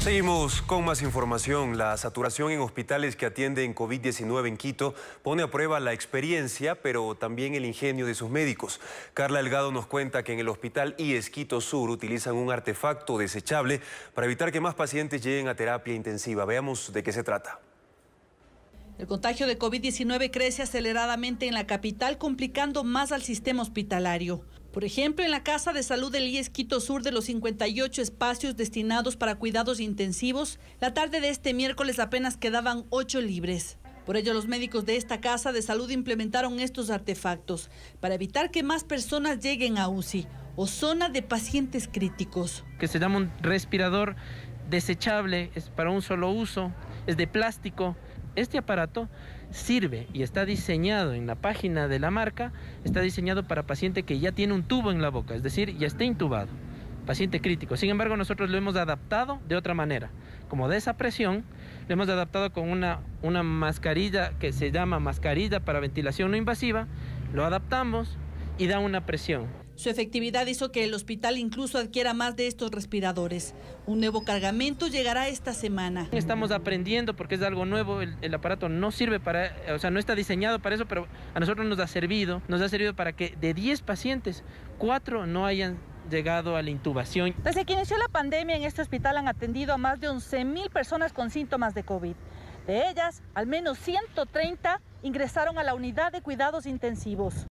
Seguimos con más información. La saturación en hospitales que atienden COVID-19 en Quito pone a prueba la experiencia, pero también el ingenio de sus médicos. Carla Delgado nos cuenta que en el Hospital IES Quito Sur utilizan un artefacto desechable para evitar que más pacientes lleguen a terapia intensiva. Veamos de qué se trata. El contagio de COVID-19 crece aceleradamente en la capital, complicando más al sistema hospitalario. Por ejemplo, en la Casa de Salud del IES Quito Sur, de los 58 espacios destinados para cuidados intensivos, la tarde de este miércoles apenas quedaban 8 libres. Por ello, los médicos de esta Casa de Salud implementaron estos artefactos para evitar que más personas lleguen a UCI o zona de pacientes críticos. Que se llama un respirador desechable, es para un solo uso, es de plástico. Este aparato sirve y está diseñado en la página de la marca, está diseñado para paciente que ya tiene un tubo en la boca, es decir, ya está intubado, paciente crítico. Sin embargo, nosotros lo hemos adaptado de otra manera. Como de esa presión, lo hemos adaptado con una mascarilla que se llama mascarilla para ventilación no invasiva, lo adaptamos y da una presión. Su efectividad hizo que el hospital incluso adquiera más de estos respiradores. Un nuevo cargamento llegará esta semana. Estamos aprendiendo porque es algo nuevo, el aparato no sirve para, o sea, no está diseñado para eso, pero a nosotros nos ha servido para que de 10 pacientes, 4 no hayan llegado a la intubación. Desde que inició la pandemia en este hospital han atendido a más de 11.000 personas con síntomas de COVID. De ellas, al menos 130 ingresaron a la unidad de cuidados intensivos.